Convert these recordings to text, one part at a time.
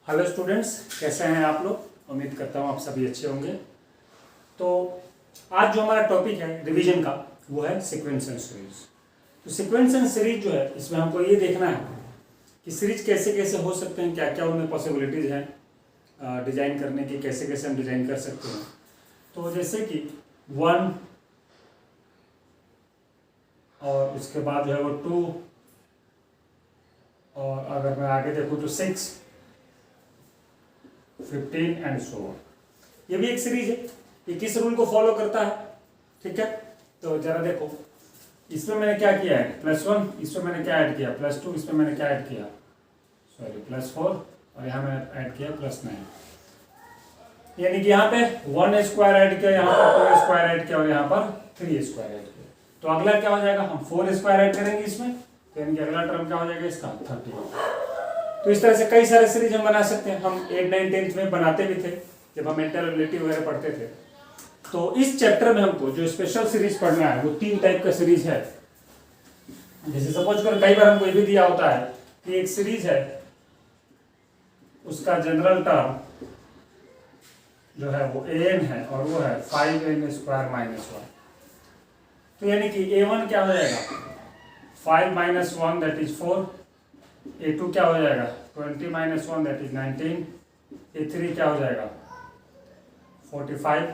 Hello students, कैसे हैं आप लोग। उम्मीद करता हूँ आप सभी अच्छे होंगे। तो आज जो हमारा टॉपिक है रिवीजन का वो है सीक्वेंस एंड सीरीज। तो सीक्वेंस एंड सीरीज जो है इसमें हमको ये देखना है कि सीरीज कैसे कैसे हो सकते हैं, क्या क्या उनमें पॉसिबिलिटीज़ हैं डिज़ाइन करने की, कैसे कैसे हम डिज़ाइन कर सकते हैं। तो जैसे कि 1 और उसके बाद जो है वो 2 और अगर मैं आगे देखूँ तो 6, 15 एंड सो ऑन। ये भी एक सीरीज है, ये किस रूल को फॉलो करता है, ठीक है। तो जरा देखो, इसमें मैंने क्या किया है +1, इसमें मैंने क्या ऐड किया +2, इसमें मैंने क्या ऐड किया +4 और यहाँ मैंने ऐड किया +9। यानी कि यहाँ पे 1 स्क्वायर ऐड किया, यहाँ पर 2 स्क्वायर ऐड किया और यहाँ पर 3 स्क्वायर ऐड किया। तो अगला क्या हो जाएगा, हम 4 स्क्वायर ऐड करेंगे इसमें, तो यानी कि अगला टर्म क्या हो जाएगा इसका 31। तो इस तरह से कई सारे सीरीज हम बना सकते हैं। हम 8, 9, 10 में बनाते भी थे जब हम इंटररिलेटिव वगैरह पढ़ते थे। तो इस चैप्टर में हमको जो स्पेशल सीरीज पढ़ना है वो 3 टाइप का सीरीज है। जैसे सपोज कर कई बार हमको ये भी दिया होता है कि एक सीरीज है, उसका जनरल टर्म जो है वो an है और वो है 5n² - 1। तो यानी कि a1 क्या हो जाएगा 5 - 1 दैट इज 4, a2 क्या हो जाएगा 20 - 1 दैट इज 19, a3 क्या हो जाएगा 45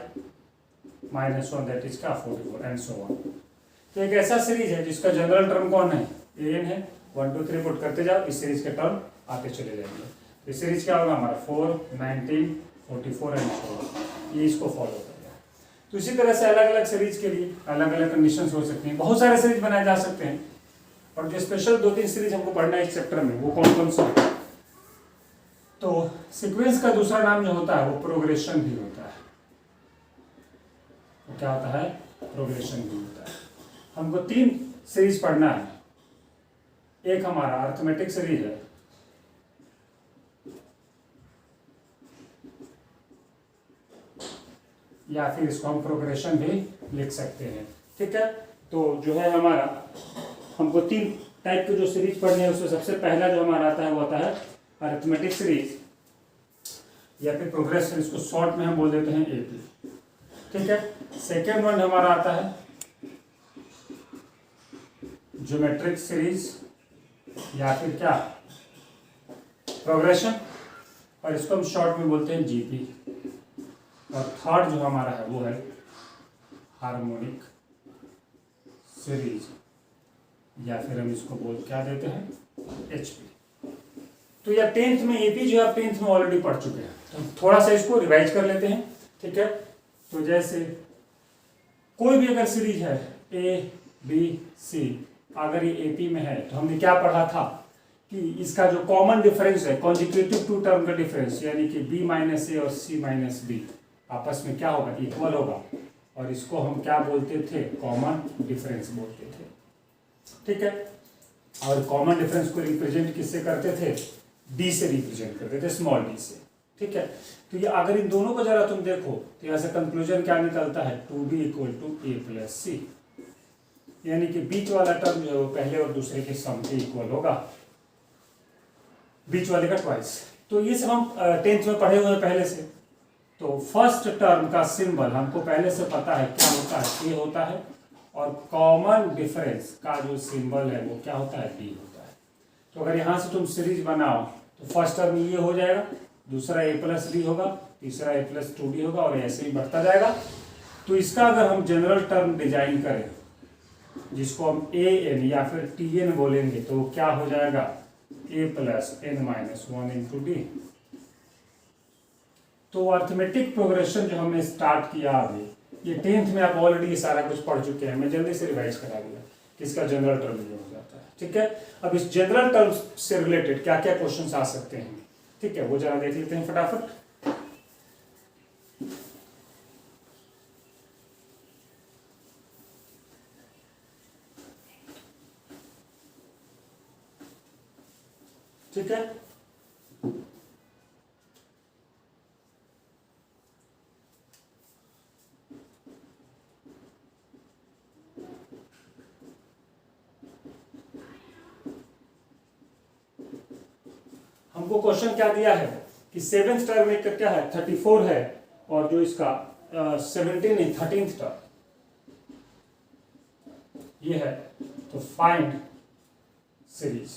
- 1 दैट इज क्या 44 एंड सो ऑन। तो एक ऐसा सीरीज है जिसका जनरल टर्म कौन है an है। 1 2 3 पुट करते जाओ, इस सीरीज के टर्म आते चले जाएंगे। इस सीरीज क्या होगा हमारा 4 19 44 एंड सो ऑन। ये इसको फॉलो करेगा। तो इसी तरह से अलग अलग सीरीज के लिए अलग अलग कंडीशंस हो सकती हैं, बहुत सारे सीरीज बनाए जा सकते हैं। और जो स्पेशल 2-3 सीरीज हमको पढ़ना है इस चैप्टर में वो कौन कौन सा है। तो सीक्वेंस का दूसरा नाम जो होता है वो प्रोग्रेशन भी होता है। वो क्या होता है प्रोग्रेशन भी होता है। हमको 3 सीरीज पढ़ना है। एक हमारा अरिथमेटिक सीरीज है, या फिर इसको हम प्रोग्रेशन भी लिख सकते हैं, ठीक है। तो जो है हमारा हमको 3 टाइप के जो सीरीज पढ़नी है उसमें सबसे पहला जो हमारा आता है वो आता है अरिथमेटिक सीरीज या फिर प्रोग्रेशन, इसको शॉर्ट में हम बोल देते हैं एपी, ठीक है। सेकेंड वन हमारा आता है ज्योमेट्रिक सीरीज या फिर क्या प्रोग्रेशन, और इसको हम शॉर्ट में बोलते हैं जीपी। और थर्ड जो हमारा है वो है हार्मोनिक सीरीज या फिर हम इसको बोल क्या देते हैं एचपी। तो यह 10th में एपी जो है 10th में ऑलरेडी पढ़ चुके हैं, तो थोड़ा सा इसको रिवाइज कर लेते हैं, ठीक है। तो जैसे कोई भी अगर सीरीज है ए बी सी, अगर ये एपी में है तो हमने क्या पढ़ा था कि इसका जो कॉमन डिफरेंस है कॉन्जिक्यूटिव 2 टर्म का डिफरेंस, यानी कि b - a और c - b आपस में क्या होगा इक्वल होगा, और इसको हम क्या बोलते थे कॉमन डिफरेंस बोलते थे, ठीक है। और कॉमन डिफरेंस को रिप्रेजेंट किससे करते थे d से रिप्रेजेंट करते थे, स्मॉल d से, ठीक है। तो ये अगर इन दोनों को जरा तुम देखो तो यहाँ से कंक्लूजन क्या निकलता है 2b = a + c, यानी कि बीच वाला टर्म जो है वो पहले और दूसरे के सम के इक्वल होगा, बीच वाले का ट्वाइस। तो ये सब हम 10th में पढ़े हुए हैं पहले से। तो फर्स्ट टर्म का सिंबल हमको पहले से पता है क्या होता है ए होता है, और कॉमन डिफरेंस का जो सिंबल है वो क्या होता है डी होता है। तो अगर यहाँ से तुम सीरीज बनाओ तो फर्स्ट टर्म ये हो जाएगा, दूसरा a + d होगा, तीसरा a + 2d होगा और ऐसे ही बढ़ता जाएगा। तो इसका अगर हम जनरल टर्म डिजाइन करें जिसको हम an या फिर tn बोलेंगे तो क्या हो जाएगा a + n - 1 × d। तो अरिथमेटिक प्रोग्रेशन जो हमने स्टार्ट किया अभी, ये 10th में आप ऑलरेडी सारा कुछ पढ़ चुके हैं, मैं जल्दी से रिवाइज करा दूंगा कि इसका जनरल टर्म ये हो जाता है, ठीक है। अब इस जनरल टर्म से रिलेटेड क्या क्या क्वेश्चंस आ सकते हैं, ठीक है, वो जरा देख लेते हैं फटाफट। ठीक है, हमको क्वेश्चन क्या दिया है कि सेवेंथ टर्म एक का क्या है 34 है, और जो इसका 17 है 13th टर्म ये है, तो फाइंड सीरीज।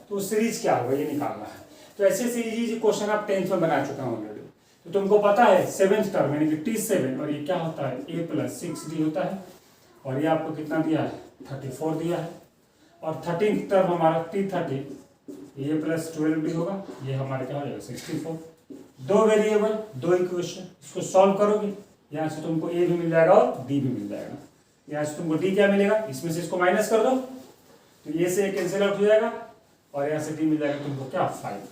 तो सीरीज क्या होगा ये निकालना है। तो ऐसे सीरीज क्वेश्चन आप 10th में बना चुका हूं ऑलरेडी। तो तुमको पता है 7th टर्म यानी कि T7, और ये क्या होता है a + 6d होता है, और ये आपको कितना दिया है 34 दिया है, और 13th टर्म हमारा T30 a + 12d होगा, ये हमारा क्या हो जाएगा 64। दो वेरिएबल दो इक्वेशन, इसको सॉल्व करोगे यहाँ से तुमको a भी मिल जाएगा और d भी मिल जाएगा। यहाँ से तुमको d क्या मिलेगा, इसमें से इसको माइनस कर दो तो ये से कैंसिल आउट हो जाएगा, और यहाँ से d मिल जाएगा तुमको क्या 5,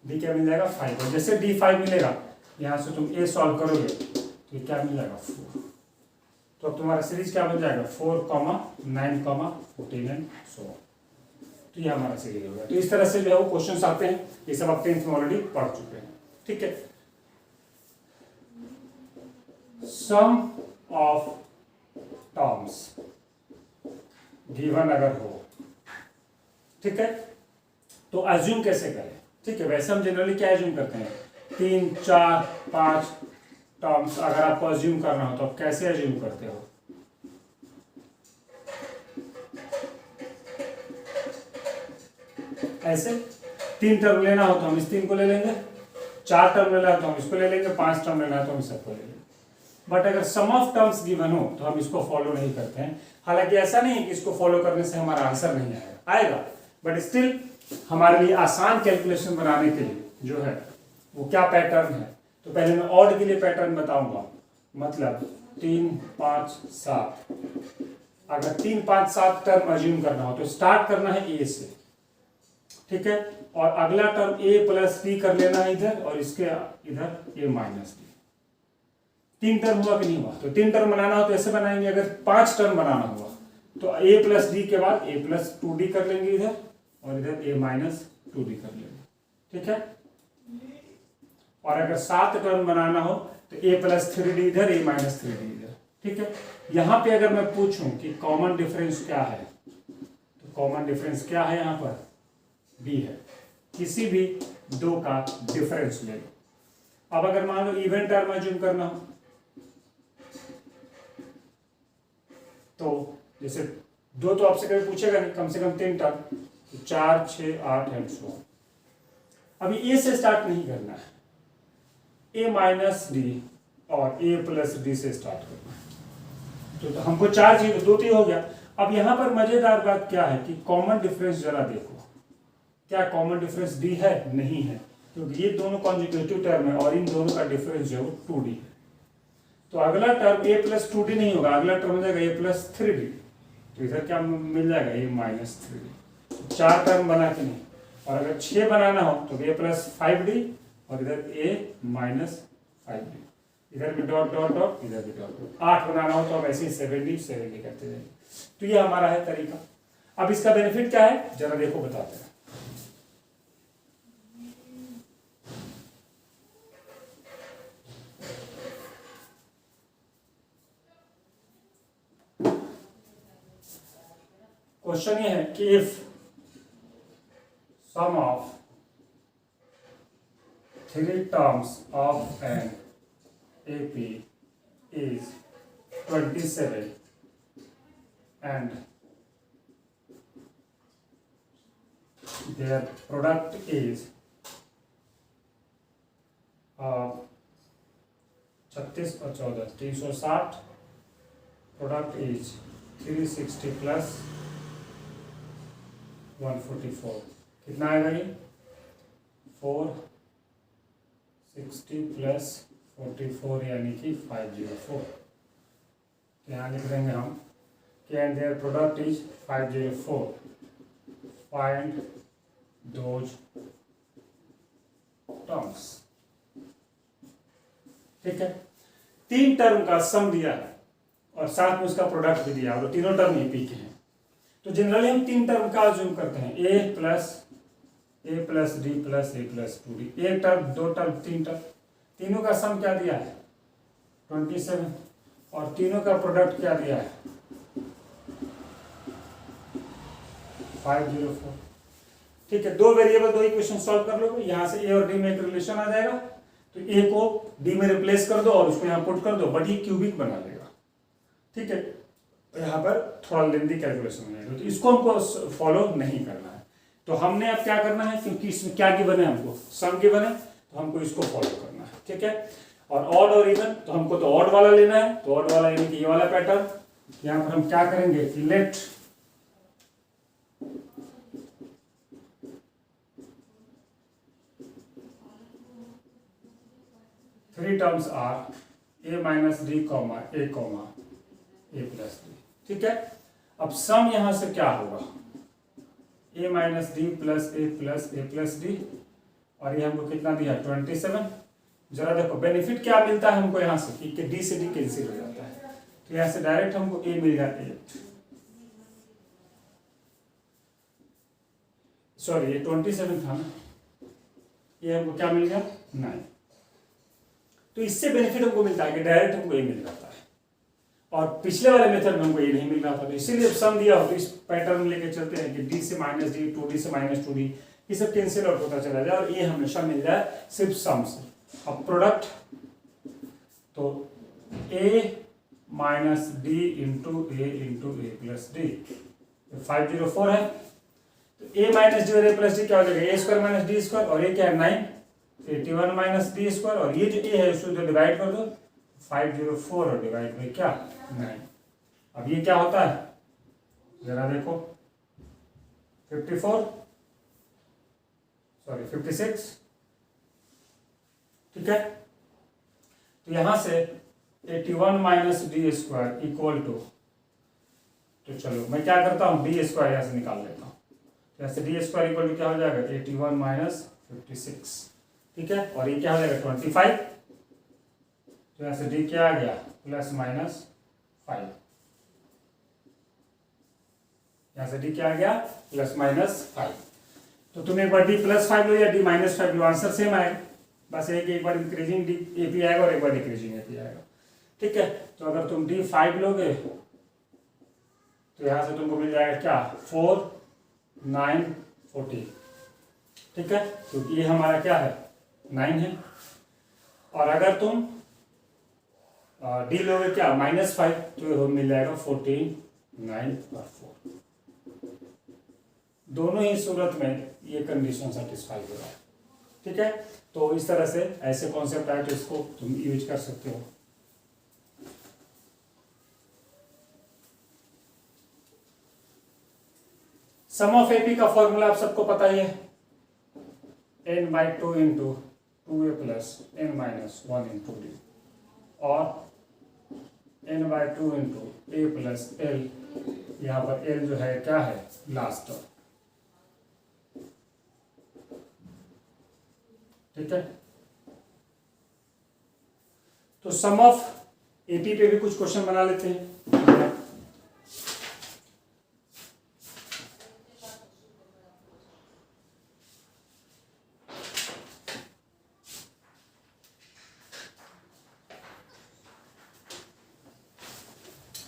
d क्या मिल जाएगा 5। और जैसे d 5 मिलेगा यहाँ से तुम a सॉल्व करोगे तो ये क्या मिल जाएगा 4। तो अब तुम्हारा सीरीज क्या बन जाएगा 4, 9, 14 एंड सो। तो ये हमारा सीरीज होगा। तो इस तरह से जो है वो क्वेश्चंस आते हैं, ये सब आप 10th में ऑलरेडी पढ़ चुके हैं। ठीक है, सम ऑफ टर्म्स गिवन अगर हो, ठीक है, तो अज्यूम कैसे करें। ठीक है, वैसे हम जनरली क्या अज्यूम करते हैं 3, 4, 5 टर्म्स अगर आपको अज्यूम करना हो तो आप कैसे अज्यूम करते हो। ऐसे 3 टर्म लेना हो तो हम इस 3 को ले लेंगे, 4 टर्म लेना हो तो हम इसको ले लेंगे, 5 टर्म लेना हो तो हम सबको ले लेंगे। बट अगर सम ऑफ टर्म्स गिवन हो तो हम इसको फॉलो नहीं करते हैं। हालांकि ऐसा नहीं है कि इसको फॉलो करने से हमारा आंसर नहीं आएगा, बट स्टिल हमारे लिए आसान कैलकुलेशन बनाने के लिए जो है वो क्या पैटर्न है। तो पहले मैं ऑड के लिए पैटर्न बताऊंगा, मतलब 3, 5, 7। अगर 3, 5, 7 टर्म अज्यूम करना हो तो स्टार्ट करना है a से, ठीक है, और अगला टर्म a + d कर लेना है इधर, और इसके इधर a - d। 3 टर्म हुआ कि नहीं हुआ। तो 3 टर्म बनाना हो तो ऐसे बनाएंगे। अगर 5 टर्म बनाना हुआ तो a + d के बाद a + 2d कर लेंगे इधर, और इधर a - 2d कर लेंगे। ठीक है, और अगर 7 टर्म बनाना हो तो a + 3d इधर, a - 3d इधर। ठीक है, यहां पे अगर मैं पूछूं कि कॉमन डिफरेंस क्या है, तो कॉमन डिफरेंस क्या है यहां पर b है। किसी भी दो का डिफरेंस ले लो। अब अगर मान लो इवन टर्म अज्यूम करना हो तो जैसे दो तो आपसे कभी पूछेगा नहीं, कम से कम 3 टर्म, तो 4, 6, 8 एंड सो। अभी a से स्टार्ट नहीं करना है, a - d और a + d से स्टार्ट करना है। तो हमको 4 चाहिए, 2 तो हो गया। अब यहां पर मजेदार बात क्या है कि कॉमन डिफरेंस जरा देखो, क्या कॉमन डिफरेंस d है, नहीं है, क्योंकि ये दोनों कॉन्जुगेटिव टर्म है और इन दोनों का डिफरेंस जो है 2d है। तो अगला टर्म a + 2d नहीं होगा, अगला टर्म हो जाएगा a + 3d। तो इधर क्या मिल जाएगा a - 3d। 4 टर्म बना के नहीं, और अगर 6 बनाना हो तो a + 5d और इधर a - 5d, इधर भी डॉट डॉट डॉट, इधर भी डॉट डॉट। 8 बनाना हो तो हम ऐसे ही 7d करते जाएंगे। तो ये हमारा है तरीका। अब इसका बेनिफिट क्या है जरा देखो, बताते हैं। क्वेश्चन ये है कि if sum of 3 terms of an AP is 27 and their product is 36 और 14, 360, product is 360 plus 144, कितना आएगा ये 460 प्लस 44 यानी कि 504। यहाँ लिख देंगे हम कि and their product is 504। Find those terms. ठीक है, 3 टर्म का सम दिया है और साथ में उसका प्रोडक्ट भी दिया और तीनों टर्म AP के हैं। तो जनरली हम 3 टर्म का अज्यूम करते हैं, a + d + a + 2d। एक टर्म, 2 टर्म, 3 टर्म, तीनों का सम क्या दिया है 27, और तीनों का प्रोडक्ट क्या दिया है 504। ठीक है, दो वेरिएबल दो इक्वेशन सॉल्व कर लोगे, यहाँ से ए और डी में एक रिलेशन आ जाएगा, तो ए को डी में रिप्लेस कर दो और उसको यहाँ पुट कर दो, बट ये क्यूबिक बना लेगा। ठीक है, तो यहाँ पर थोड़ा लेंदी कैलकुलेशन हो जाएगा, तो इसको हमको फॉलो नहीं करना है। तो हमने अब क्या करना है, क्योंकि इसमें क्या गिवन है, हमको सम गिवन है, तो हमको इसको फॉलो करना है। ठीक है, और ऑड और इवन, तो हमको तो ऑड वाला लेना है, तो ऑड वाला यानी कि ये वाला पैटर्न। यहाँ पर हम क्या करेंगे कि let three terms are a minus d comma a plus d. ठीक है, अब सम यहां से क्या होगा, a minus d plus a plus d, और ये हमको कितना दिया 27। जरा देखो बेनिफिट क्या मिलता है हमको यहाँ से कि डी से डी कैंसिल हो जाता है, तो यहाँ से डायरेक्ट हमको ए मिल गया 8, सॉरी ये 27 था ना, ये हमको क्या मिल गया 9। तो इससे बेनिफिट हमको मिलता है कि डायरेक्ट हमको ए मिल जाता है, और पिछले वाले मेथड में हमको ये नहीं मिल रहा था, तो इसीलिए सम दिया हो तो इस पैटर्न में लेके चलते हैं कि डी से माइनस डी, 2d से माइनस 2d, ये सब कैंसिल आउट होता चला जाए और ये हमेशा मिल जाए सिर्फ सम से। अब प्रोडक्ट, तो a minus D into A plus D, 504 है, तो a माइनस डी और a प्लस डी क्या हो जाएगा, ए स्क्वायर माइनस डी स्क्वायर, और ये क्या है 9, 81 माइनस डी स्क्वायर, और ये जो a है उसको डिवाइड कर दो, 504 और डिवाइड बाई क्या 9। अब ये क्या होता है, जरा देखो 56। ठीक है, तो यहां से 81 minus d square equal to, तो चलो मैं क्या करता हूं डी स्क्वायर यहां से निकाल लेता हूं, यहां से डी स्क्वायर इक्वल टू क्या हो जाएगा 81 माइनस 56। ठीक है, और ये क्या हो जाएगा 25, तो यहां से डी क्या आ गया प्लस माइनस 5, यहां से डी क्या आ गया प्लस माइनस 5। तो तुम एक बार डी प्लस 5 लो या डी माइनस 5 लो, आंसर सेम आएगा, बस एक बार इंक्रीजिंग डी एपी आएगा और एक बार डिक्रीजिंग एपी आएगा। ठीक है, तो अगर तुम डी 5 लोगे तो यहां से तुमको मिल जाएगा क्या 4 9 40। ठीक है, तो ये हमारा क्या है 9 है, और अगर तुम डी लोगे क्या -5, तो मिल जाएगा 14 9 और 4। दोनों ही सूरत में ये कंडीशन सेटिस्फाई हो रहा है। ठीक है, तो इस तरह से ऐसे कॉन्सेप्ट आए तो इसको तुम यूज कर सकते हो। सम ऑफ एपी का फॉर्मूला आप सबको पता ही है, n/2 into 2a plus n minus 1 into d, और n/2 into a plus l, यहाँ पर l जो है क्या है लास्ट टर्म। ठीक है, तो सम ऑफ एपी पे भी कुछ क्वेश्चन बना लेते हैं।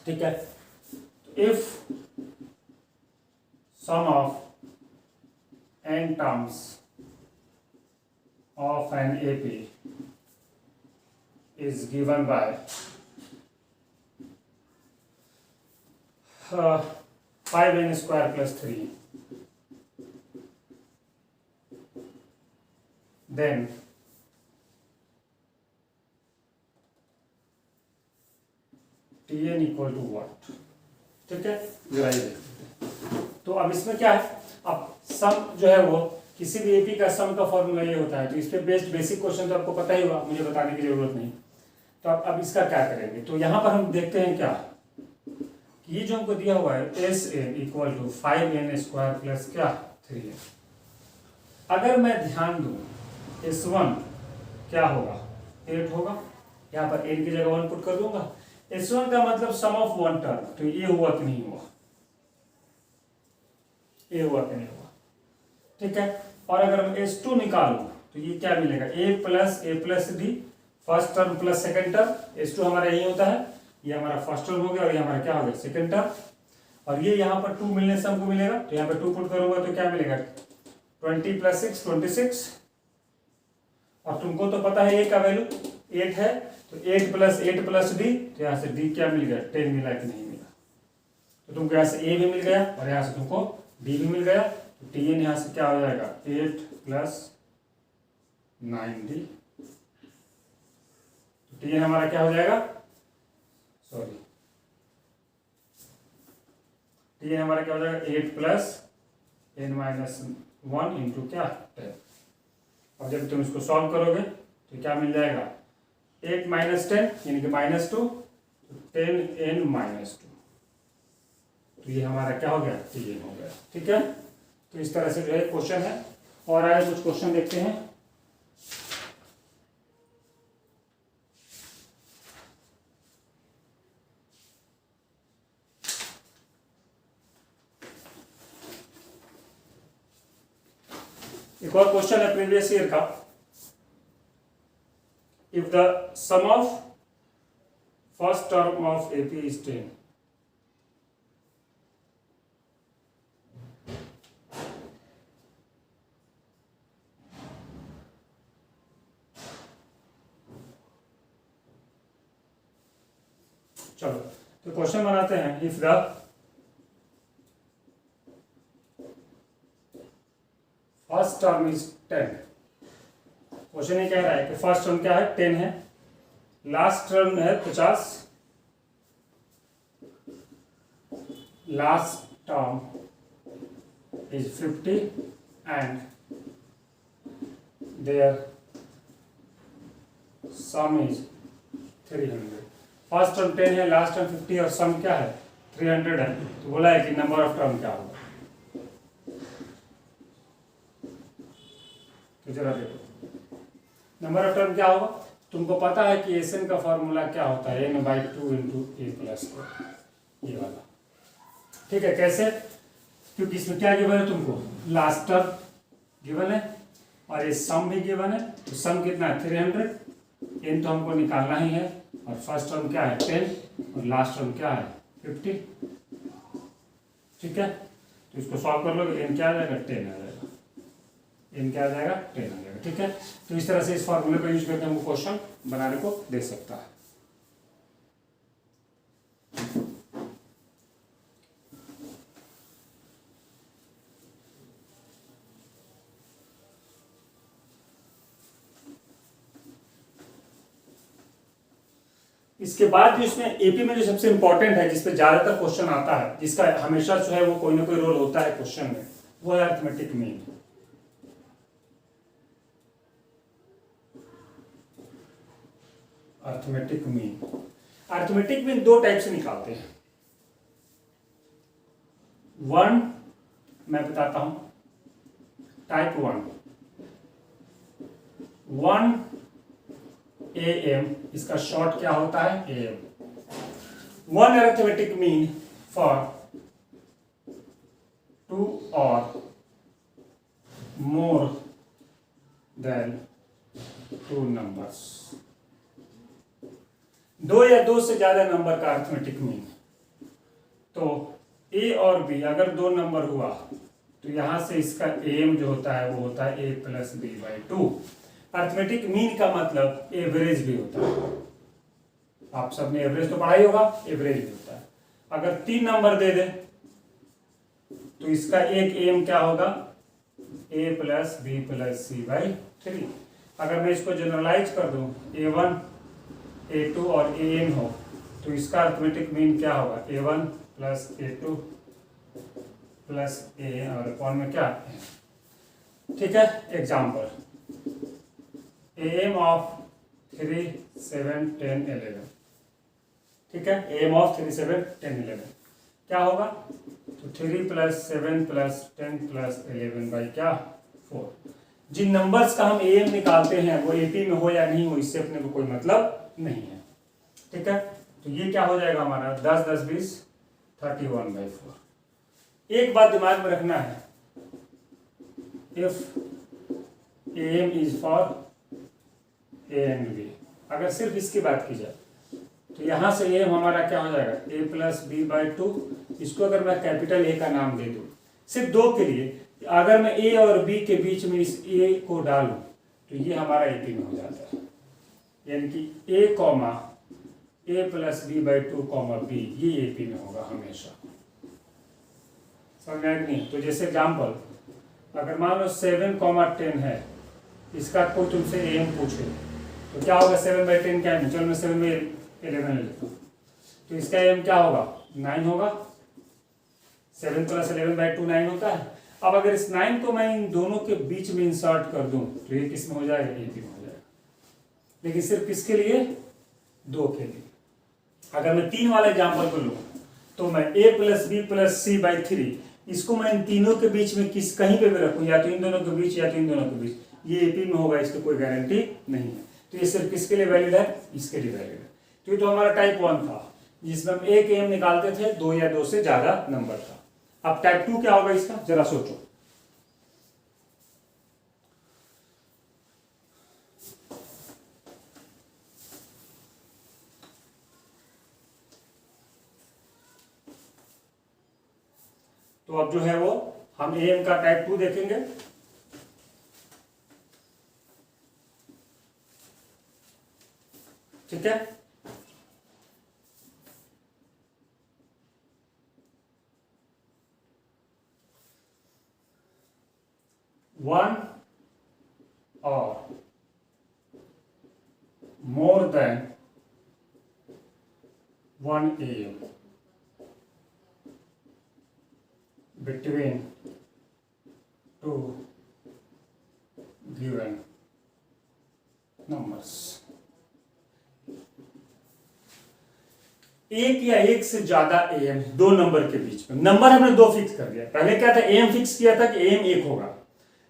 ठीक है, if sum of n terms of an AP is given by 5n square plus 3, then Tn equal to what। ठीक है, जरा ये देखते। तो अब इसमें क्या है, अब सम जो है वो किसी भी एपी का सम का फॉर्मूला ये होता है, तो इस पे बेस्ड बेसिक क्वेश्चन तो आपको पता ही होगा, मुझे बताने की जरूरत नहीं। तो अब इसका क्या करेंगे, तो यहाँ पर हम देखते हैं क्या कि ये जो हमको दिया हुआ है S n equal to 5n square plus क्या 3n। अगर मैं ध्यान दूं S1 क्या होगा 8 होगा, यहाँ पर n की जगह 1 पुट कर दूंगा। S1 का मतलब सम ऑफ वन टर्म, तो ये हुआ कि नहीं हुआ, ये हुआ कि नहीं हुआ। ठीक है, और अगर मैं S2 निकालूं तो ये क्या मिलेगा a plus D, first term plus second term. S2 हमारा यही होता है, ये हमारा फर्स्ट टर्म हो गया और ये हमारा क्या हो गया सेकंड टर्म, और ये यहाँ पर 2 मिलने से हमको मिलेगा, तो यहाँ पर 2 पुट करूंगा तो क्या मिलेगा 20 + 6 26, और तुमको तो पता है ए का वैल्यू 8 है, तो 8 + 8 + d, तो यहाँ से d क्या मिल गया, 10 मिला कि नहीं मिला, तो तुमको यहाँ से a भी मिल गया और यहाँ से तुमको d भी मिल गया, तो tn यहाँ से क्या हो जाएगा 8 + 9d, तो tn हमारा क्या हो जाएगा, सॉरी tn हमारा क्या हो जाएगा 8 + n - 1 इंटू क्या 10। और जब तुम इसको सॉल्व करोगे तो क्या मिल जाएगा 8 - 10 यानी कि -2, तो 10n - 2, तो ये हमारा क्या हो गया tn हो गया। ठीक है, तो इस तरह से जो है क्वेश्चन है। और आगे कुछ क्वेश्चन देखते हैं। एक और क्वेश्चन है प्रीवियस ईयर का, if the sum of first term of AP is 10, चलो तो क्वेश्चन बनाते हैं। If the first term is 10, question ये कह रहा है कि फर्स्ट टर्म क्या है 10 है, लास्ट टर्म है 50, last term is 50 and their sum is 300। First term 10 है, लास्ट टर्म 50 और सम क्या है 300 है, तो बोला है कि नंबर ऑफ टर्म क्या होगा। तो जरा देखो नंबर ऑफ टर्म क्या होगा, तुमको पता है कि एसएन का फॉर्मूला क्या होता है n/2 × a + 4, ये वाला। ठीक है, कैसे, क्योंकि इसमें क्या गिवन है तुमको, लास्ट टर्म गिवन है और ये सम भी गिवन है, तो सम कितना है 300, n तो हमको निकालना ही है, और फर्स्ट टर्म क्या है 10 और लास्ट टर्म क्या है 50। ठीक है, तो इसको सॉल्व कर लोगे, n क्या आ जाएगा 10 आ जाएगा, n क्या आ जाएगा 10 आ जाएगा। ठीक है, तो इस तरह से इस फॉर्मूले का यूज करके हमको क्वेश्चन बनाने को दे सकता है। इसके बाद जो इसमें एपी में जो सबसे इंपॉर्टेंट है, जिसपे ज्यादातर क्वेश्चन आता है, जिसका हमेशा जो है वो कोई ना कोई रोल होता है क्वेश्चन में, वो है arithmetic mean. Arithmetic mean, arithmetic mean दो टाइप से निकालते हैं। वन मैं बताता हूं, टाइप 1 AM, इसका शॉर्ट क्या होता है AM। One arithmetic mean for 2 और मोर देन 2 नंबर्स, 2 या 2 से ज्यादा नंबर का अरिथमेटिक मीन। तो A और B अगर 2 नंबर हुआ तो यहां से इसका AM जो होता है वो होता है A + B/2। अरिथमेटिक मीन का मतलब एवरेज भी होता है, आप सबने एवरेज तो पढ़ा ही होगा, एवरेज भी होता है। अगर 3 नंबर दे दे तो इसका एक AM क्या होगा A + B + C/3। अगर मैं इसको जनरलाइज कर दूं A1 A2 और AN हो तो इसका अरिथमेटिक मीन क्या होगा A1 + A2 + AN और कौन में क्या। ठीक है, एग्जाम्पल AM of 3, 7, 10, 11। ठीक है, AM of 3, 7, 10, 11 क्या होगा, तो 3 + 7 + 10 + 11 by क्या 4। जिन नंबर्स का हम AM निकालते हैं वो AP में हो या नहीं हो, इससे अपने को कोई मतलब नहीं है। ठीक है, तो ये क्या हो जाएगा हमारा 10, 10, 20, 31/4। एक बात दिमाग में रखना है, if AM is for A and B, अगर सिर्फ इसकी बात की जाए तो यहां से AM हमारा क्या हो जाएगा A + B/2। इसको अगर मैं कैपिटल A का नाम दे दूं सिर्फ 2 के लिए, अगर मैं ए और बी के बीच में इस ए को डालूं तो ये हमारा एपी में हो जाता है, यानी कि a comma a plus b by two comma b, ये एपी में होगा हमेशा। समझ में नहीं? तो जैसे एग्जाम्पल, अगर मान लो 7,10 है, इसका कोई तुमसे एम पूछे तो क्या होगा, 7/10 क्या है, चलो मैं 7/11 ले लेता हूँ, तो इसका एम क्या होगा, 9 होगा। 7 + 11/2 9 होता है। अब अगर इस 9 को मैं इन दोनों के बीच में इंसर्ट कर दूं तो ये किस में हो जाएगा, एपी में हो जाएगा। लेकिन सिर्फ किसके लिए, 2 के लिए। अगर मैं 3 वाला एग्जाम्पल को लूँ तो मैं a + b + c/3, इसको मैं इन तीनों के बीच में किस कहीं पे भी रखूँ, या तो इन दोनों के बीच या तो इन दोनों के बीच, ये एपी में होगा, इसकी कोई गारंटी नहीं है। तो ये सिर्फ किसके लिए वैलिड है, इसके लिए वैलिड है। तो ये तो हमारा टाइप 1 था जिसमें हम एक एम निकालते थे, 2 या 2 से ज्यादा नंबर था। अब टाइप 2 क्या होगा इसका, जरा सोचो। तो अब जो है वो हम एम का टाइप 2 देखेंगे। ठीक है, वन और more than 1 AM between two given numbers। एक या एक से ज्यादा एम दो नंबर के बीच में, नंबर हमने 2 फिक्स कर दिया। पहले क्या था, एम फिक्स किया था कि एम 1 होगा,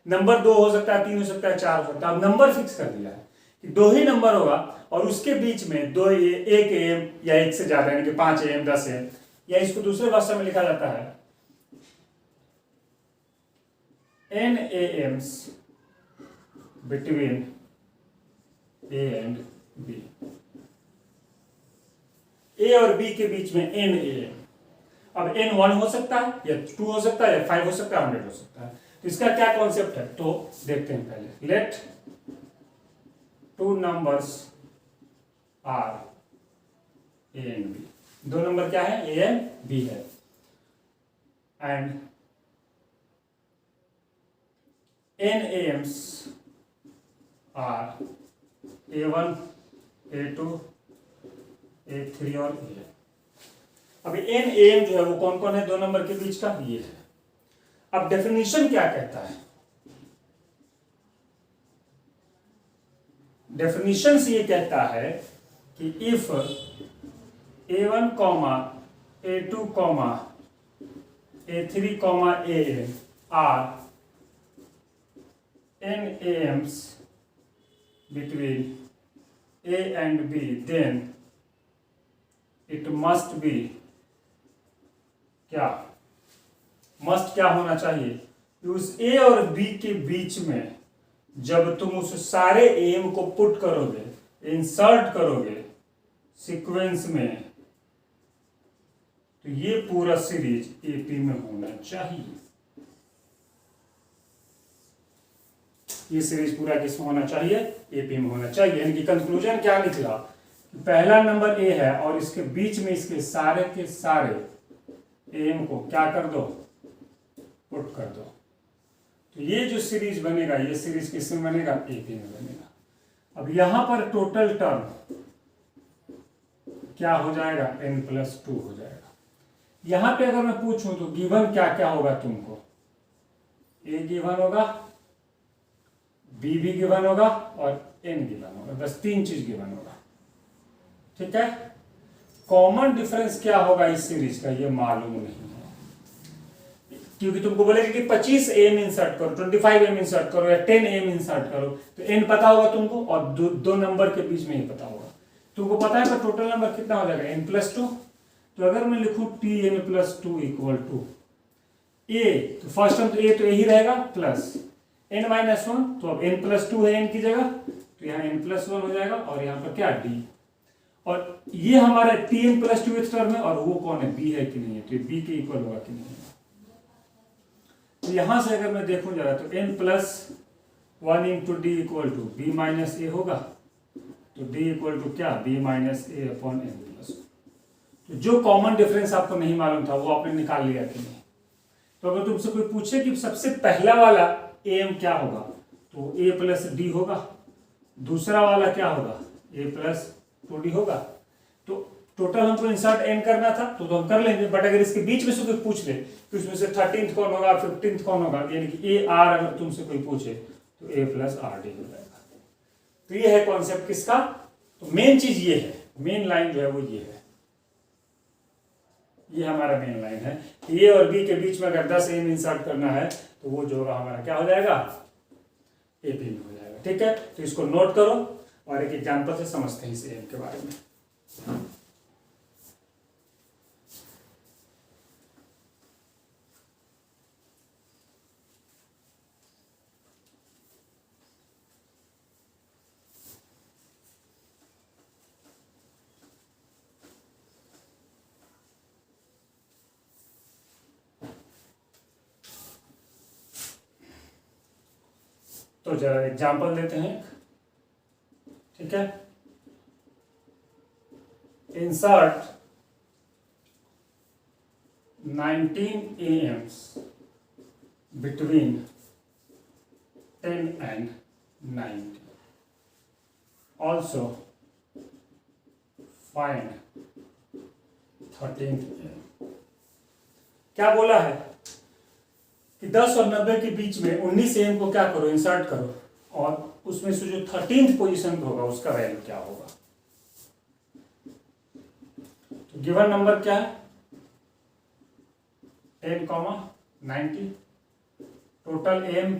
नंबर 2 हो सकता है, 3 हो सकता है, 4 हो सकता है। अब नंबर फिक्स कर दिया है कि 2 ही नंबर होगा और उसके बीच में एक एम या एक से ज्यादा, यानी कि 5 AM 10 AM, या इसको दूसरे भाषा में लिखा जाता है n AMs between A and B। A और B के बीच में n AM। अब n 1 हो सकता है या 2 हो सकता है या 5 हो सकता है, 100 हो सकता है। तो इसका क्या कॉन्सेप्ट है, तो देखते हैं पहले। Let 2 numbers are A and B। 2 number क्या है, A and B है। And n AMs are A1, A2, A3 और A। अभी n AM जो है वो कौन कौन है, 2 नंबर के बीच का, ये है। अब डेफिनेशन क्या कहता है, डेफिनेशन ये कहता है कि if A1, A2, A3, AM are n AMs between A and B, then it must be क्या, मस्ट क्या होना चाहिए, कि उस A और B के बीच में जब तुम उस सारे एम को पुट करोगे, इंसर्ट करोगे सीक्वेंस में, तो ये पूरा सीरीज एपी में होना चाहिए। ये सीरीज पूरा किसमें होना चाहिए, एपी में होना चाहिए। यानी कि कंक्लूजन क्या निकला, कि पहला नंबर ए है और इसके बीच में इसके सारे के सारे एम को क्या कर दो, पुट कर दो। तो ये जो सीरीज बनेगा, ये सीरीज किसमें बनेगा, एपी में बनेगा। अब यहां पर टोटल टर्म क्या हो जाएगा, n+2 हो जाएगा। यहां पे अगर मैं पूछूं तो गिवन क्या क्या होगा तुमको, ए गिवन होगा, बी भी गिवन होगा और n गिवन होगा, बस 3 चीज गिवन होगा। ठीक है, कॉमन डिफरेंस क्या होगा इस सीरीज का, ये मालूम नहीं है, क्योंकि तुमको बोलेगा कि 25 AM इंसर्ट करो, 25 AM इंसर्ट करो या 10 AM इंसर्ट करो, तो n पता होगा तुमको और दो नंबर के बीच में ही पता होगा। तुमको पता है कि टोटल नंबर कितना हो जाएगा, n+2। तो अगर मैं लिखूं Tn+2 इक्वल टू a, तो फर्स्ट टर्म तो a तो यही रहेगा, प्लस n-1, तो अब n+2 है n की जगह, तो यहाँ n+1 हो जाएगा और यहाँ पर क्या d, और ये हमारा Tn+2 टर्म है और वो कौन है, b है कि नहीं है, तो ये b के इक्वल होगा कि नहीं है। तो यहाँ से अगर मैं देखूँ जरा तो n plus 1 into d equal to b minus a होगा, तो डी इक्वल टू क्या, b minus a upon n plus. तो जो कॉमन डिफरेंस आपको नहीं मालूम था वो आपने निकाल लिया कि नहीं। तो अगर तुमसे कोई पूछे कि सबसे पहला वाला एम क्या होगा, तो ए प्लस डी होगा, दूसरा वाला क्या होगा, ए प्लस 2d होगा। तो टोटल हमको इंसर्ट एन करना था तो हम कर लेंगे, बट अगर इसके बीच में से कोई पूछ ले कि उसमें से 13th कौन होगा, 15th कौन होगा, यानी कि ए आर अगर तुमसे कोई पूछे तो ए प्लस आर डी हो जाएगा। तो ये है कॉन्सेप्ट किसका, तो मेन चीज ये है, मेन लाइन जो है वो ये है, ये हमारा मेन लाइन है। ए और बी के बीच में अगर 10 एम इंसर्ट करना है तो वो जो होगा हमारा क्या हो जाएगा, एपी में हो जाएगा। ठीक है, तो इसको नोट करो और एक एग्जांपल से समझते हैं इस एम के बारे में। तो जरा एग्जांपल देते हैं, ठीक है। Insert 19 AMs between 10 and 90. Also find 13th AM। क्या बोला है कि 10 और 90 के बीच में 19 AM को क्या करो, इंसर्ट करो, और उसमें से जो 13th पोजीशन होगा उसका वैल्यू क्या होगा। तो गिवन नंबर क्या है, 10, 90। टोटल एम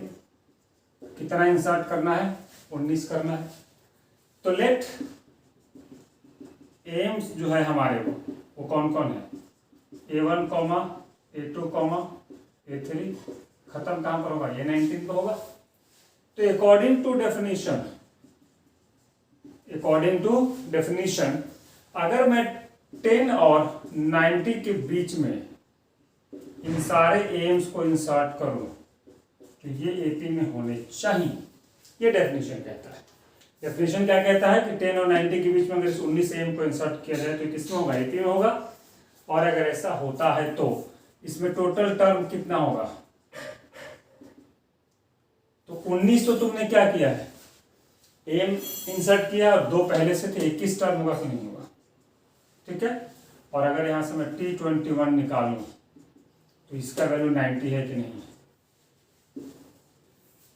कितना इंसर्ट करना है, 19 करना है। तो लेट एम्स जो है हमारे वो कौन कौन है, A1, A2, A3। खत्म कहां पर होगा, ये 19 पर होगा। तो अकॉर्डिंग टू डेफिनेशन अगर मैं 10 और 90 के बीच में इन सारे एम्स को इंसर्ट करूं तो ये एपी में होने चाहिए, ये डेफिनेशन कहता है। डेफिनेशन क्या कहता है कि 10 और 90 के बीच में अगर इस 19 एम को इंसर्ट किया जाए तो किसमें होगा, एपी में होगा। और अगर ऐसा होता है तो इसमें टोटल टर्म कितना होगा, तो 19 तो तुमने क्या किया है, एम इंसर्ट किया और 2 पहले से थे, 21 टर्म होगा कि नहीं होगा। ठीक है, और अगर यहां से मैं T21 निकालूं तो इसका वैल्यू 90 है कि नहीं,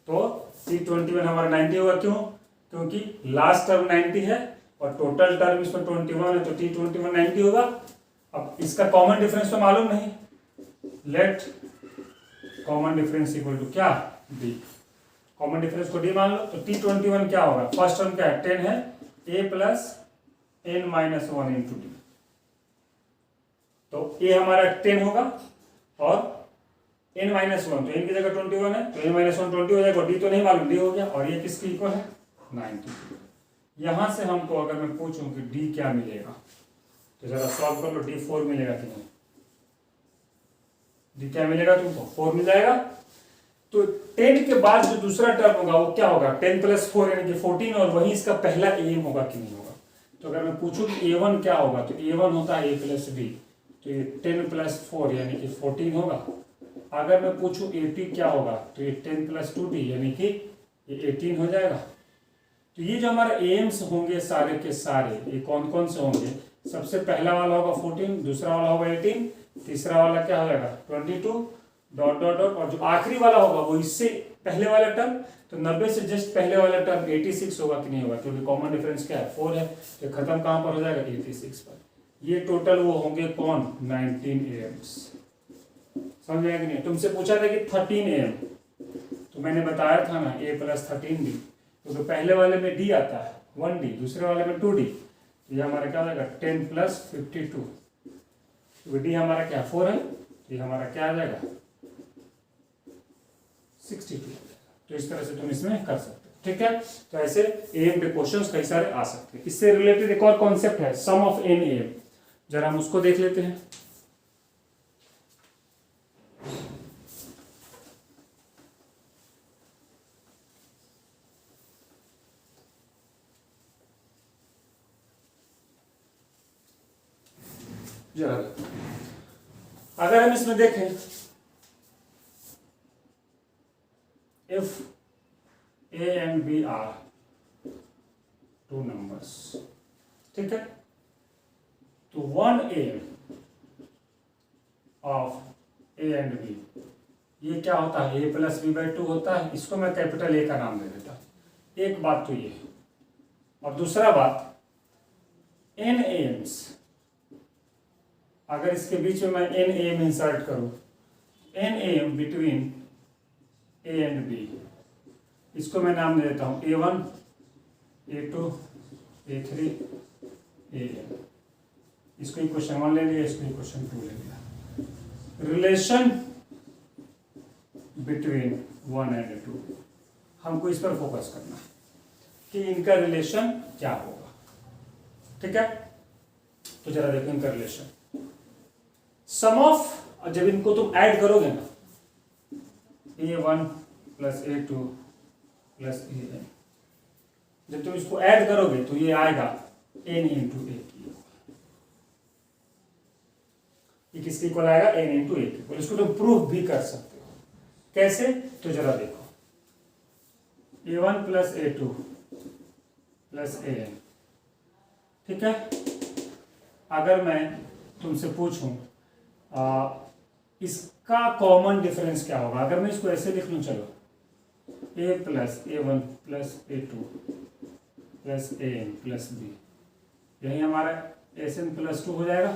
तो T21 हमारा 90 होगा। क्यों, क्योंकि लास्ट टर्म 90 है और टोटल टर्म इसमें 21 है, तो T21 90 होगा। अब इसका कॉमन डिफरेंस तो मालूम नहीं, let common difference equal to क्या, डी। कॉमन डिफरेंस को डी मान लो, तो T21 क्या होगा, फर्स्ट टर्म क्या है, 10 है, a plus n minus 1 into D. तो a हमारा 10 होगा और n माइनस 1, तो n की जगह 21 है, तो n माइनस 1 20 हो जाएगा, डी तो नहीं मालूम, डी हो गया। और ये किसकी इक्वल है, 90। यहां से हमको अगर मैं पूछूं कि डी क्या मिलेगा, तो जरा सॉल्व कर लो, डी 4 मिलेगा कि नहीं, डी क्या मिलेगा तुमको, 4 मिल जाएगा। तो 10 के बाद जो दूसरा टर्म होगा वो क्या होगा, 10 प्लस 4 यानी कि 14, और वही इसका पहला एम होगा कि नहीं होगा। तो अगर मैं पूछूं कि A1 क्या होगा, तो A1 होता है a प्लस डी, तो ये 10 प्लस 4 यानी कि 14 होगा। अगर मैं पूछूं AP क्या होगा, तो ये 10 प्लस 2D यानी कि ये 18 हो जाएगा। तो ये जो हमारे एम्स होंगे सारे के सारे, ये कौन कौन से होंगे, सबसे पहला वाला होगा 14, दूसरा वाला होगा 18, तीसरा वाला क्या हो जाएगा 22, डॉट डॉट डॉट, और जो आखिरी वाला होगा वो इससे पहले वाला टर्म, तो 90 से जस्ट पहले वाला टर्म 86 होगा कि नहीं होगा, क्योंकि कॉमन डिफरेंस क्या है, 4 है, तो खत्म कहां पर हो जाएगा, 86 पर। ये टोटल वो होंगे कौन, 19 एम्स। समझ आया कि नहीं। तुमसे पूछा था कि 13 एम, तो मैंने बताया था ना a प्लस 13d, तो पहले वाले में d आता है 1d, दूसरे वाले में 2d, तो ये हमारा क्या हो जाएगा 10 प्लस 52, तो d हमारा क्या 4 है, तो ये हमारा क्या आ जाएगा 62। तो इस तरह से तुम इसमें कर सकते हो। ठीक है, तो ऐसे एम पे क्वेश्चंस कई सारे आ सकते हैं। इससे रिलेटेड एक और कॉन्सेप्ट है सम ऑफ एन एम, जरा हम उसको देख लेते हैं। जरा अगर हम इसमें देखें, if a and b are two numbers, ठीक है, तो one M of a and b, ये क्या होता है, a plus b by two होता है। इसको मैं कैपिटल ए का नाम दे देता हूं। एक बात तो ये है, और दूसरा बात एन एम्स, अगर इसके बीच में मैं एन एम इंसर्ट करूं, n M between a and b, इसको मैं नाम दे देता हूं A1, A2, A3, AM। इसको इक्वेशन 1 ले लिया, इसको इक्वेशन 2 ले लिया। रिलेशन बिटवीन 1 एंड 2, हमको इस पर फोकस करना है कि इनका रिलेशन क्या होगा, ठीक है। तो जरा देखो इनका रिलेशन, सम ऑफ, जब इनको तुम ऐड करोगे ना, A1 plus A2 plus AM, जब तुम इसको ऐड करोगे तो ये आएगा n इंटू ए की, ये किसके इक्वल आएगा, n इंटू ए की। इसको तुम प्रूफ भी कर सकते हो, कैसे, तो जरा देखो, A1 plus A2 plus AM, ठीक है। अगर मैं तुमसे पूछूं इसका कॉमन डिफरेंस क्या होगा, अगर मैं इसको ऐसे लिख लूं, चलो A plus A1 plus A2 plus AM plus B, यही हमारा SN प्लस 2 हो जाएगा,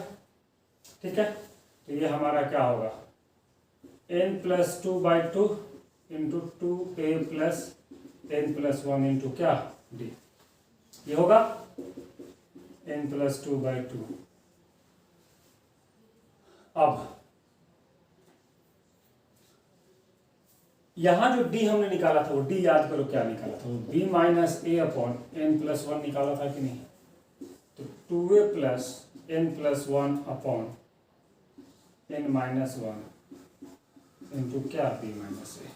ठीक है। तो ये हमारा क्या होगा, n plus 2 by 2 into 2A plus n plus 1 into क्या D, ये होगा n प्लस 2 बाई 2। अब यहां जो d हमने निकाला था, वो d याद करो क्या निकाला था, वो b minus a upon n plus 1 निकाला था कि नहीं। तो 2A plus n plus 1 upon n minus 1 into क्या b माइनस ए,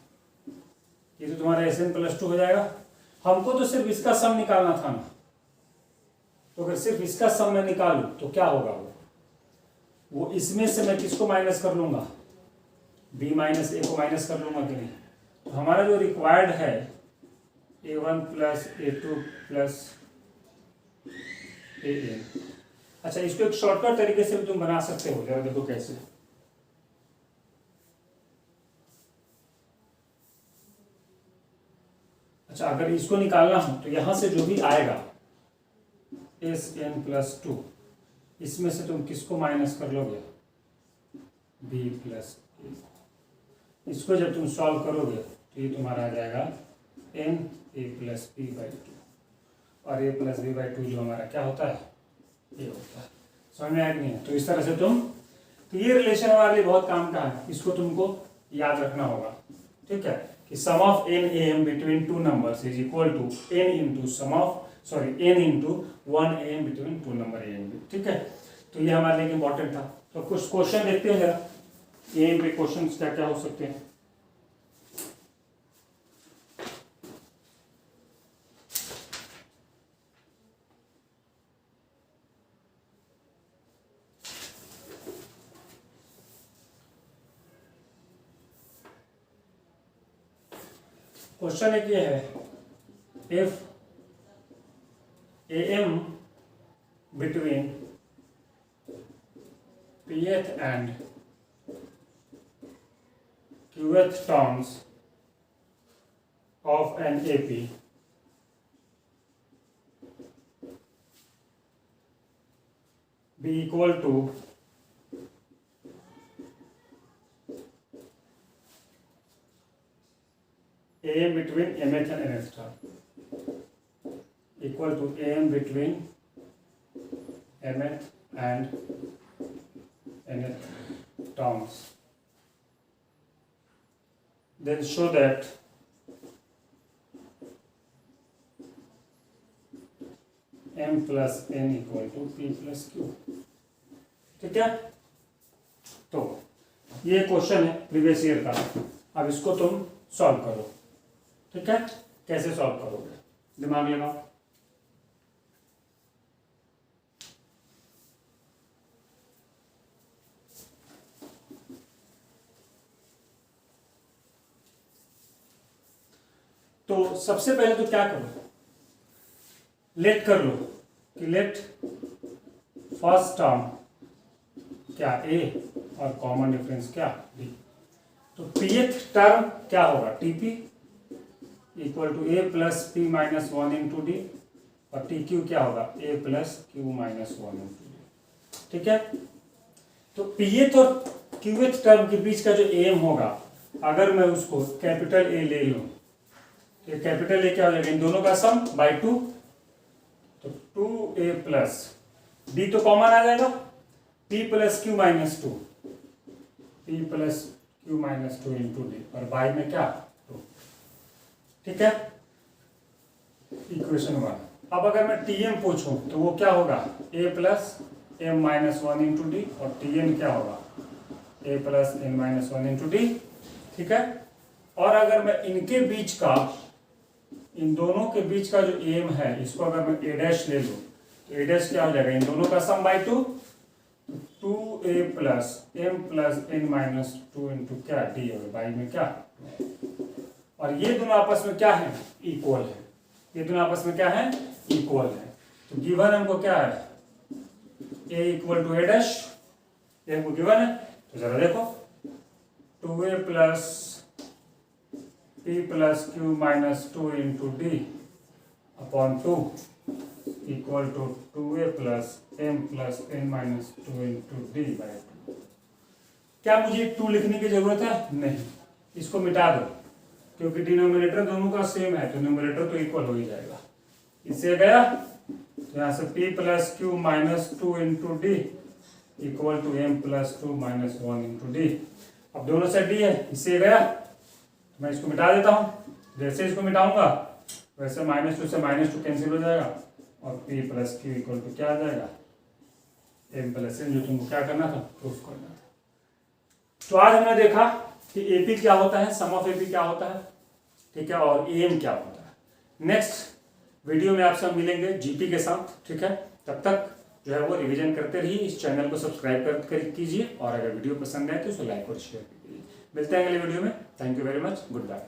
ये तो तुम्हारा SN प्लस 2 हो जाएगा। हमको तो सिर्फ इसका सम निकालना था ना, तो अगर सिर्फ इसका सम मैं निकालूं तो क्या होगा, वो इसमें से मैं किसको माइनस कर लूंगा, b माइनस ए को माइनस कर लूंगा कि नहीं। तो हमारा जो रिक्वायर्ड है A1 plus A2 plus AM। अच्छा, इसको एक शॉर्टकट तरीके से भी तुम बना सकते हो, जरा देखो कैसे। अच्छा, अगर इसको निकालना हो तो यहां से जो भी आएगा SN प्लस 2, इसमें से तुम किसको माइनस कर लोगे, B प्लस A। इसको जब तुम सॉल्व करोगे तो ये तुम्हारा आ जाएगा n A plus B by 2, और A प्लस B बाई 2 जो हमारा क्या होता है, ये होता है। समझ में आया कि नहीं। तो इस तरह से तुम, तो ये रिलेशन हमारे लिए बहुत काम का है, इसको तुमको याद रखना होगा, ठीक है, कि sum of n AM between two numbers is equal to n into sum of, sorry n into 1 AM between two number A and B, ठीक है। तो ये हमारे लिए इंपॉर्टेंट था। तो कुछ क्वेश्चन देखते हैं जरा, AM पे क्वेश्चन क्या क्या हो सकते हैं। क्वेश्चन एक ये है, if AM between pth and qth terms of an AP be equal to AM between mth and nth term, equal to AM between mth and nth terms, then show that m plus n equal to p plus q, ठीक है। तो ये question है previous year का, अब इसको तुम solve करो, ठीक है। कैसे सॉल्व करोगे, दिमाग लगाओ। तो सबसे पहले तो क्या करो, लेट कर लो कि लेट फर्स्ट टर्म क्या ए और कॉमन डिफरेंस क्या डी। तो pth टर्म क्या होगा, TP equal to a plus p minus one into d, और टी क्यू क्या होगा, a plus q minus one into d. ठीक है, तो pth और qth टर्म के बीच का जो एम होगा, अगर मैं उसको कैपिटल ए ले लूं तो कैपिटल ए क्या हो जाएगा, इन दोनों का सम बाई 2, तो 2a प्लस डी तो कॉमन आ जाएगा, p plus q minus 2, p plus q minus 2 into d, और बाई में क्या 2। ठीक है, इक्वेशन 1। अब अगर मैं tm पूछूं तो वो क्या होगा, a plus m minus 1 into d, और tn क्या होगा, a plus n minus 1 into d. ठीक है, और अगर मैं इनके बीच का, इन दोनों के बीच का जो एम है, इसको अगर मैं a डैश ले लूं तो a डैश क्या हो जाएगा, इन दोनों का sum by 2, 2a plus m plus n minus 2 into क्या डी, और बाई में क्या, और ये दोनों आपस में क्या है, इक्वल है। ये दोनों आपस में क्या है, इक्वल है। तो गिवन हमको क्या है, a equal to a dash, ये हमको गिवन है। तो जरा देखो, 2a plus p plus q minus 2 into d upon 2 equal to 2a plus m plus n minus 2 into d by 2। क्या मुझे 2 लिखने की जरूरत है, नहीं, इसको मिटा दो, क्योंकि डिनोमिनेटर दोनों का सेम है तो न्यूमरेटर तो इक्वल हो ही जाएगा। इससे गया तो यहाँ से p plus q minus 2 into d equal to m plus 2 minus 1 into d. अब दोनों साइड डी है, इससे गया तो मैं इसको मिटा देता हूँ। जैसे इसको मिटाऊंगा वैसे -2 से -2 कैंसिल हो जाएगा, और p plus q equal to क्या आ जाएगा, m प्लस n, जो तुमको क्या करना था, प्रूफ करना था। तो आज हमने देखा कि एपी क्या होता है, सम ऑफ एपी क्या होता है, ठीक है, और एम क्या होता है। नेक्स्ट वीडियो में आपसे हम मिलेंगे जीपी के साथ। ठीक है, तब तक जो है वो रिवीजन करते रहिए, इस चैनल को सब्सक्राइब कर कीजिए, और अगर वीडियो पसंद आए तो इसे लाइक और शेयर कीजिए। मिलते हैं अगले वीडियो में। Thank you very much, good bye.